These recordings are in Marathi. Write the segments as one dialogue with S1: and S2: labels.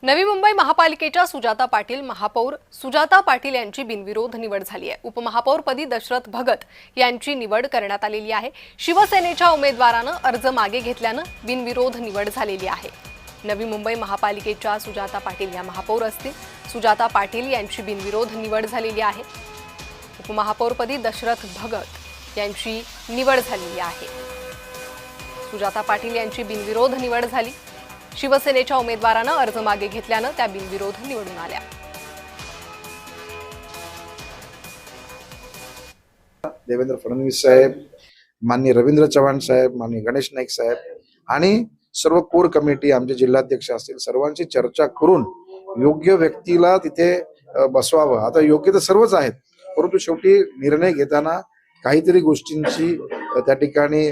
S1: नवी मुंबई महापालिकेच्या सुजाता पाटील महापौर सुजाता पाटील यांची बिनविरोध निवड झाली आहे। उपमहापौरपदी दशरथ भगत यांची निवड करण्यात आलेली आहे। शिवसेनेच्या उमेदवारानं अर्ज मागे घेतल्यानं बिनविरोध निवड झालेली आहे। नवी मुंबई महापालिकेच्या सुजाता पाटील या महापौर असतील। सुजाता पाटील यांची बिनविरोध निवड झालेली आहे। उपमहापौरपदी दशरथ भगत यांची निवड झालेली आहे। सुजाता पाटील यांची बिनविरोध निवड झाली। शिवसेनेच्या उमेदवारानं अर्ज मागे घेतल्यानं त्या बिनविरोध निवडून आल्या।
S2: देवेंद्र फडणवीस साहेब, माननीय रवींद्र चव्हाण साहेब, माननीय गणेश नाईक साहेब आणि सर्व कोर कमिटी, आमचे जिल्हाध्यक्ष असतील, सर्वांची चर्चा करून योग्य व्यक्तीला तिथे बसवावं। आता योग्य तर सर्वच आहेत, परंतु शेवटी निर्णय घेताना काहीतरी गोष्टींची त्या ठिकाणी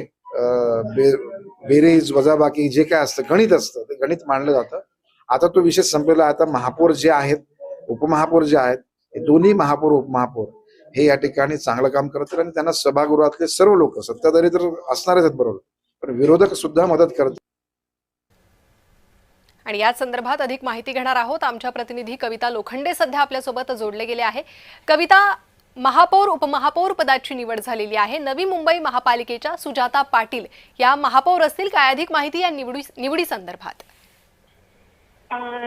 S2: बेरीज वजाबाकी जे काय असतं, गणित असतं, ते गणित मांडलं जातं। आता तो विषय संपलेला। आता महापौर जे आहेत, उपमहापौर जे आहेत, हे दोन्ही महापौर उपमहापौर हे या ठिकाणी चांगलं काम करतील आणि त्यांना सभागृहातले सर्व लोक, सत्ताधारी तर असणारच आहेत बरोबर, पण विरोधक सुद्धा मदत करतील।
S1: आणि या संदर्भात अधिक माहिती घेणार आहोत। आमच्या प्रतिनिधी कविता लोखंडे सध्या आपल्यासोबत जोडले गेले आहे। कविता, महापौर उपमहापौर पदाची निवड झालेली आहे। नवी मुंबई महापालिकेच्या सुजाता पाटील या महापौर असतील। काय अधिक माहिती या निवडी संदर्भात?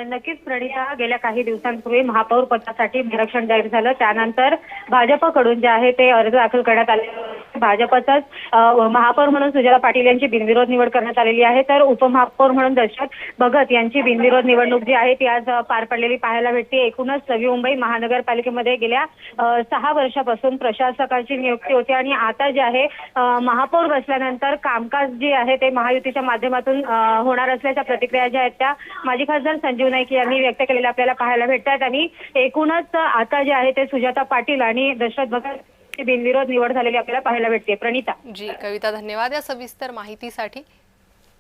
S3: नक्कीच प्रणिता, गेल्या काही दिवसांपूर्वी महापौर पदासाठी निरीक्षण जाहीर झालं, त्यानंतर भाजपकडून जे आहे ते अर्ज दाखल करण्यात आले। भाजपचाच महापौर म्हणून सुजाता पाटील यांची बिनविरोध निवड करण्यात आलेली आहे, तर उपमहापौर म्हणून दशरथ भगत यांची बिनविरोध निवडणूक जी आहे ती आज पार पडलेली पाहायला भेटते। एकूणच नवी मुंबई महानगरपालिकेमध्ये गेल्या 6 वर्षापासून प्रशासकाची नियुक्ती होती आणि आता जे आहे महापौर बसल्यानंतर कामकाज जे आहे ते महायुतीच्या माध्यमातून होणार असल्याच्या प्रतिक्रिया ज्या आहेत त्या माजी खासदार संजीव नाईक यांनी व्यक्त केलेल्या आपल्याला पाहायला भेटतात। आणि एकूणच आता जे आहे ते सुजाता पाटील आणि दशरथ भगत बिनविरोध निवड झालेली आपल्याला पाहायला भेटते। प्रणिता
S1: जी, कविता धन्यवाद या सविस्तर माहितीसाठी।